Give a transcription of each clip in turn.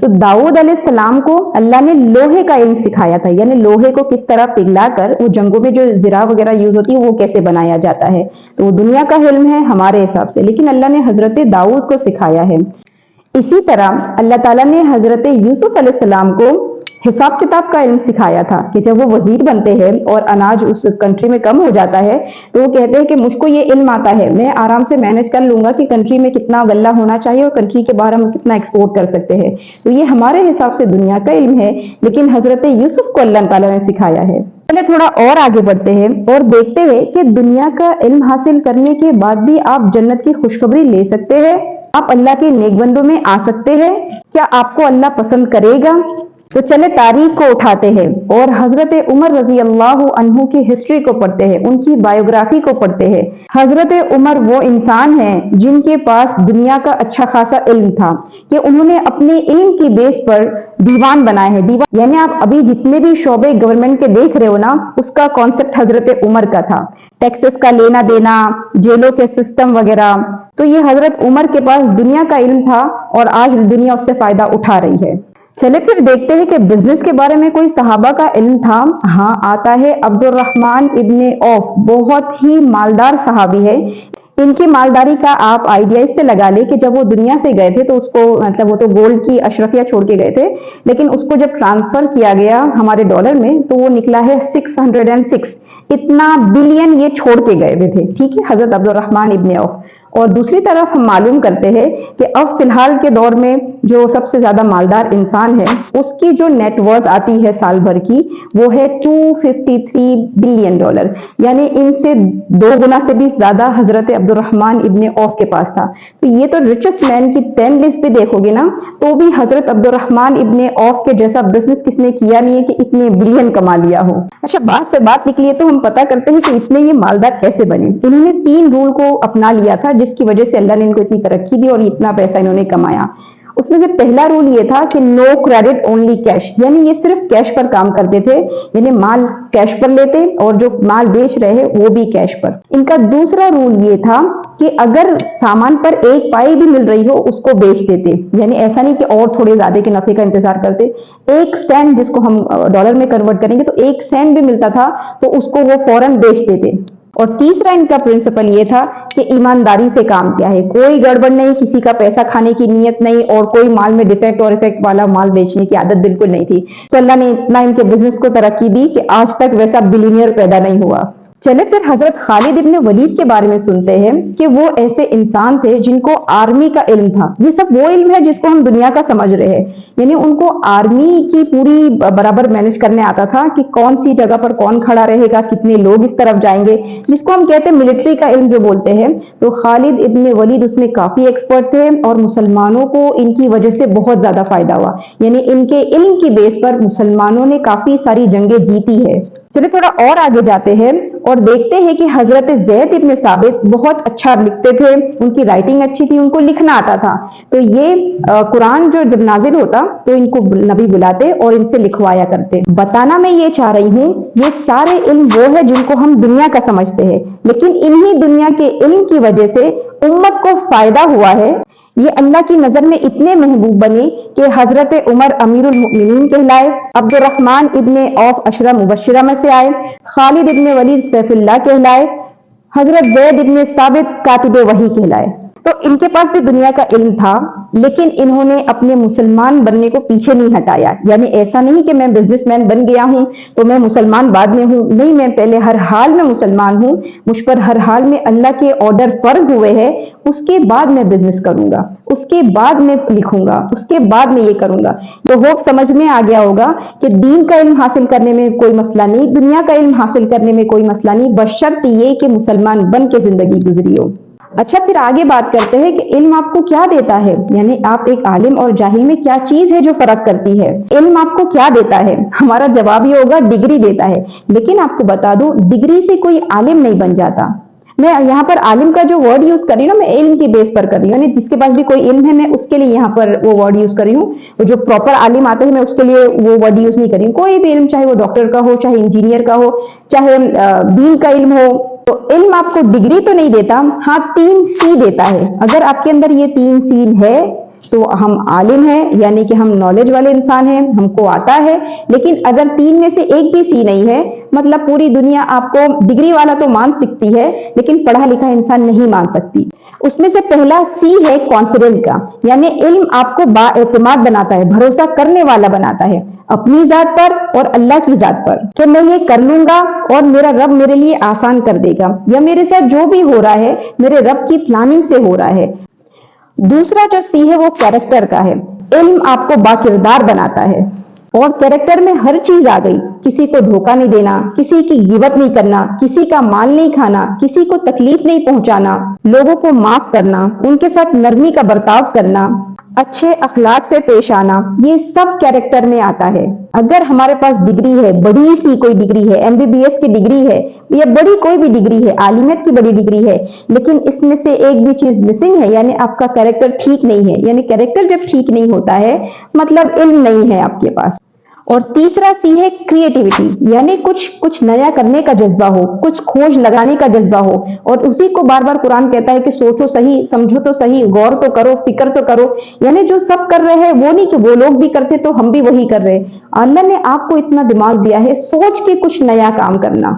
تو داؤد علیہ السلام کو اللہ نے لوہے کا علم سکھایا تھا، یعنی لوہے کو کس طرح پگھلا کر وہ جنگوں میں جو زرہ وغیرہ یوز ہوتی ہے وہ کیسے بنایا جاتا ہے، تو وہ دنیا کا علم ہے ہمارے حساب سے، لیکن اللہ نے حضرت داؤد کو سکھایا ہے۔ اسی طرح اللہ تعالیٰ نے حضرت یوسف علیہ السلام کو حساب کتاب کا علم سکھایا تھا کہ جب وہ وزیر بنتے ہیں اور اناج اس کنٹری میں کم ہو جاتا ہے تو وہ کہتے ہیں کہ مجھ کو یہ علم آتا ہے، میں آرام سے مینج کر لوں گا کہ کنٹری میں کتنا غلہ ہونا چاہیے اور کنٹری کے باہر ہم کتنا ایکسپورٹ کر سکتے ہیں، تو یہ ہمارے حساب سے دنیا کا علم ہے، لیکن حضرت یوسف کو اللہ تعالیٰ نے سکھایا ہے۔ چلے تھوڑا اور آگے بڑھتے ہیں اور دیکھتے ہیں کہ دنیا کا علم حاصل کرنے کے بعد بھی آپ جنت کی خوشخبری لے سکتے ہیں، آپ اللہ کے نیک بندوں میں آ سکتے ہیں، کیا آپ کو اللہ پسند کرے گا؟ تو چلے تاریخ کو اٹھاتے ہیں اور حضرت عمر رضی اللہ عنہ کی ہسٹری کو پڑھتے ہیں، ان کی بایوگرافی کو پڑھتے ہیں۔ حضرت عمر وہ انسان ہیں جن کے پاس دنیا کا اچھا خاصا علم تھا کہ انہوں نے اپنے علم کی بیس پر دیوان بنائے ہیں، دیوان یعنی آپ ابھی جتنے بھی شعبے گورنمنٹ کے دیکھ رہے ہو نا، اس کا کانسیپٹ حضرت عمر کا تھا، ٹیکسز کا لینا دینا، جیلوں کے سسٹم وغیرہ، تو یہ حضرت عمر کے پاس دنیا کا علم تھا اور آج دنیا اس سے فائدہ اٹھا رہی ہے۔ چلے پھر دیکھتے ہیں کہ بزنس کے بارے میں کوئی صحابہ کا علم تھا؟ ہاں آتا ہے، عبد الرحمن ابن عوف بہت ہی مالدار صحابی ہے۔ ان کی مالداری کا آپ آئیڈیا اس سے لگا لیں کہ جب وہ دنیا سے گئے تھے تو اس کو مطلب وہ تو گولڈ کی اشرفیہ چھوڑ کے گئے تھے، لیکن اس کو جب ٹرانسفر کیا گیا ہمارے ڈالر میں تو وہ نکلا ہے 606، اتنا بلین یہ چھوڑ کے گئے ہوئے تھے، ٹھیک ہے، حضرت عبد الرحمن ابن عوف۔ اور دوسری طرف ہم معلوم کرتے ہیں کہ اب فی الحال کے دور میں جو سب سے زیادہ مالدار انسان ہے اس کی جو نیٹ ورتھ آتی ہے سال بھر کی وہ ہے 253 بلین ڈالر، یعنی ان سے 2 گنا سے بھی زیادہ حضرت عبد الرحمن ابن عوف کے پاس تھا۔ تو یہ تو ریچسٹ مین کی 10 لسٹ پہ دیکھو گے نا تو بھی حضرت عبد الرحمن ابن عوف کے جیسا بزنس کس نے کیا نہیں ہے کہ اتنے بلین کما لیا ہو۔ اچھا بات سے بات نکلی ہے تو ہم پتہ کرتے ہیں کہ اتنے یہ مالدار کیسے بنے۔ انہوں نے 3 رول کو اپنا لیا تھا جس کی وجہ سے اللہ نے ان کو اتنی ترقی دی اور اتنا پیسہ انہوں نے کمایا۔ اس میں سے پہلا رول یہ تھا کہ نو کریڈٹ اونلی کیش، یعنی یہ صرف کیش پر کام کرتے تھے، یعنی مال کیش پر لیتے اور جو مال بیچ رہے وہ بھی کیش پر۔ ان کا دوسرا رول یہ تھا کہ اگر سامان پر 1 پائی بھی مل رہی ہو اس کو بیچ دیتے، یعنی ایسا نہیں کہ اور تھوڑے زیادہ کے نفع کا انتظار کرتے، 1 سینٹ جس کو ہم ڈالر میں کنورٹ کریں گے تو 1 سینٹ بھی ملتا تھا تو اس کو وہ فوراً بیچ دیتے۔ اور تیسرا ان کا پرنسپل یہ تھا کہ ایمانداری سے کام کیا ہے، کوئی گڑبڑ نہیں، کسی کا پیسہ کھانے کی نیت نہیں اور کوئی مال میں ڈیفیکٹ اور افیکٹ والا مال بیچنے کی عادت بالکل نہیں تھی۔ تو اللہ نے اتنا ان کے بزنس کو ترقی دی کہ آج تک ویسا بلینئر پیدا نہیں ہوا۔ چلے پھر حضرت خالد ابن ولید کے بارے میں سنتے ہیں کہ وہ ایسے انسان تھے جن کو آرمی کا علم تھا۔ یہ سب وہ علم ہے جس کو ہم دنیا کا سمجھ رہے ہیں، یعنی ان کو آرمی کی پوری برابر مینج کرنے آتا تھا کہ کون سی جگہ پر کون کھڑا رہے گا، کتنے لوگ اس طرف جائیں گے، جس کو ہم کہتے ہیں ملٹری کا علم جو بولتے ہیں۔ تو خالد ابن ولید اس میں کافی ایکسپرٹ تھے اور مسلمانوں کو ان کی وجہ سے بہت زیادہ فائدہ ہوا، یعنی ان کے علم کی بیس پر مسلمانوں نے کافی ساری جنگیں جیتی ہے۔ چلیے تھوڑا اور آگے جاتے ہیں اور دیکھتے ہیں کہ حضرت زید ابن ثابت بہت اچھا لکھتے تھے، ان کی رائٹنگ اچھی تھی، ان کو لکھنا آتا تھا، تو یہ قرآن جو جب نازل ہوتا تو ان کو نبی بلاتے اور ان سے لکھوایا کرتے۔ بتانا میں یہ چاہ رہی ہوں یہ سارے علم وہ ہے جن کو ہم دنیا کا سمجھتے ہیں، لیکن انہی دنیا کے علم کی وجہ سے امت کو فائدہ ہوا ہے، یہ اللہ کی نظر میں اتنے محبوب بنے کہ حضرت عمر امیر المؤمنین کہلائے، عبد الرحمن ابن عوف عشرہ مبشرہ میں سے آئے، خالد ابن ولید سیف اللہ کہلائے، حضرت زید ابن ثابت کاتب وحی کہلائے۔ تو ان کے پاس بھی دنیا کا علم تھا لیکن انہوں نے اپنے مسلمان بننے کو پیچھے نہیں ہٹایا، یعنی ایسا نہیں کہ میں بزنس مین بن گیا ہوں تو میں مسلمان بعد میں ہوں، نہیں، میں پہلے ہر حال میں مسلمان ہوں، مجھ پر ہر حال میں اللہ کے آرڈر فرض ہوئے ہیں، اس کے بعد میں بزنس کروں گا، اس کے بعد میں لکھوں گا، اس کے بعد میں یہ کروں گا۔ تو ہوپ سمجھ میں آ گیا ہوگا کہ دین کا علم حاصل کرنے میں کوئی مسئلہ نہیں، دنیا کا علم حاصل کرنے میں کوئی مسئلہ نہیں، بشرط یہ کہ مسلمان بن کے زندگی گزری ہو۔ اچھا پھر آگے بات کرتے ہیں کہ علم آپ کو کیا دیتا ہے، یعنی آپ ایک عالم اور جاہل میں کیا چیز ہے جو فرق کرتی ہے۔ علم آپ کو کیا دیتا ہے؟ ہمارا جواب یہ ہوگا ڈگری دیتا ہے، لیکن آپ کو بتا دوں ڈگری سے کوئی عالم نہیں بن جاتا۔ میں یہاں پر عالم کا جو ورڈ یوز کر رہی ہوں نا، میں علم کی بیس پر کر رہی ہوں، یعنی جس کے پاس بھی کوئی علم ہے میں اس کے لیے یہاں پر وہ ورڈ یوز کر رہی ہوں، جو پراپر عالم آتے ہیں میں اس کے لیے وہ ورڈ یوز نہیں کر رہی ہوں۔ کوئی بھی علم چاہے وہ ڈاکٹر کا ہو، چاہے انجینئر کا ہو، چاہے دین کا علم ہو، تو علم آپ کو ڈگری تو نہیں دیتا، ہاں 3 سی دیتا ہے۔ اگر آپ کے اندر یہ 3 سی ہے تو ہم عالم ہیں یعنی کہ ہم نالج والے انسان ہیں، ہم کو آتا ہے، لیکن اگر تین میں سے ایک بھی سی نہیں ہے، مطلب پوری دنیا آپ کو ڈگری والا تو مان سکتی ہے لیکن پڑھا لکھا انسان نہیں مان سکتی۔ اس میں سے پہلا سی ہے کانفیڈنٹ کا، یعنی علم آپ کو با اعتماد بناتا ہے، بھروسہ کرنے والا بناتا ہے اپنی ذات پر اور اللہ کی ذات پر، کہ میں یہ کر لوں گا اور میرا رب میرے لیے آسان کر دے گا، یا میرے ساتھ جو بھی ہو رہا ہے میرے رب کی پلاننگ سے ہو رہا ہے۔ دوسرا جو سی ہے وہ کیریکٹر کا ہے، علم آپ کو با کردار بناتا ہے، اور کیریکٹر میں ہر چیز آ گئی، کسی کو دھوکہ نہیں دینا، کسی کی غیبت نہیں کرنا، کسی کا مال نہیں کھانا، کسی کو تکلیف نہیں پہنچانا، لوگوں کو معاف کرنا، ان کے ساتھ نرمی کا برتاؤ کرنا، اچھے اخلاق سے پیش آنا، یہ سب کیریکٹر میں آتا ہے۔ اگر ہمارے پاس ڈگری ہے، بڑی سی کوئی ڈگری ہے، MBBS کی ڈگری ہے یا بڑی کوئی بھی ڈگری ہے، عالمیت کی بڑی ڈگری ہے، لیکن اس میں سے ایک بھی چیز مسنگ ہے، یعنی آپ کا کیریکٹر ٹھیک نہیں ہے، یعنی کیریکٹر جب ٹھیک نہیں ہوتا ہے مطلب علم نہیں ہے آپ کے پاس۔ اور تیسرا سی ہے کریٹیوٹی، یعنی کچھ نیا کرنے کا جذبہ ہو، کچھ کھوج لگانے کا جذبہ ہو، اور اسی کو بار بار قرآن کہتا ہے کہ سوچو صحیح، سمجھو تو صحیح، غور تو کرو، فکر تو کرو، یعنی جو سب کر رہے ہیں وہ نہیں کہ وہ لوگ بھی کرتے تو ہم بھی وہی کر رہے۔ اللہ نے آپ کو اتنا دماغ دیا ہے، سوچ کے کچھ نیا کام کرنا،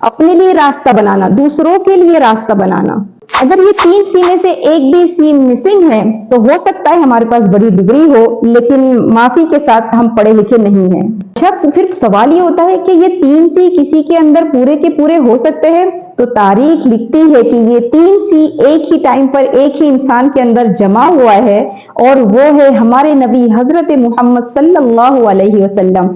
اپنے لیے راستہ بنانا، دوسروں کے لیے راستہ بنانا۔ اگر یہ تین سی میں سے ایک بھی سی مسنگ ہے تو ہو سکتا ہے ہمارے پاس بڑی ڈگری ہو لیکن معافی کے ساتھ ہم پڑھے لکھے نہیں ہیں۔ اچھا، پھر سوال یہ ہوتا ہے کہ یہ تین سی کسی کے اندر پورے کے پورے ہو سکتے ہیں؟ تو تاریخ لکھتی ہے کہ یہ تین سی ایک ہی ٹائم پر ایک ہی انسان کے اندر جمع ہوا ہے، اور وہ ہے ہمارے نبی حضرت محمد صلی اللہ علیہ وسلم۔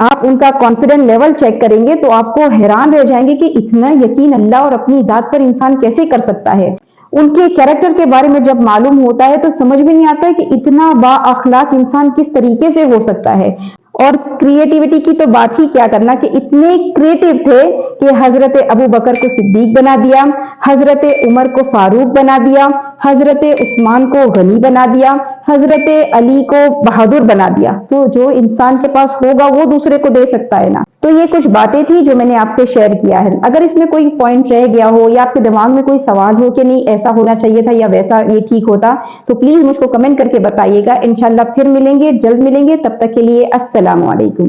آپ ان کا کانفیڈنٹ لیول چیک کریں گے تو آپ کو حیران رہ جائیں گے کہ اتنا یقین اللہ اور اپنی ذات پر انسان کیسے کر سکتا ہے۔ ان کے کیریکٹر کے بارے میں جب معلوم ہوتا ہے تو سمجھ میں نہیں آتا ہے کہ اتنا با اخلاق انسان کس طریقے سے ہو سکتا ہے۔ اور کریٹیوٹی کی تو بات ہی کیا کرنا، کہ اتنے کریٹیو تھے کہ حضرت ابو بکر کو صدیق بنا دیا، حضرت عمر کو فاروق بنا دیا، حضرت عثمان کو غنی بنا دیا، حضرت علی کو بہادر بنا دیا۔ تو جو انسان کے پاس ہوگا وہ دوسرے کو دے سکتا ہے نا۔ تو یہ کچھ باتیں تھی جو میں نے آپ سے شیئر کیا ہے۔ اگر اس میں کوئی پوائنٹ رہ گیا ہو یا آپ کے دماغ میں کوئی سوال ہو کہ نہیں ایسا ہونا چاہیے تھا یا ویسا یہ ٹھیک ہوتا، تو پلیز مجھ کو کمنٹ کر کے بتائیے گا۔ انشاءاللہ پھر ملیں گے، جلد ملیں گے، تب تک کے لیے السلام علیکم۔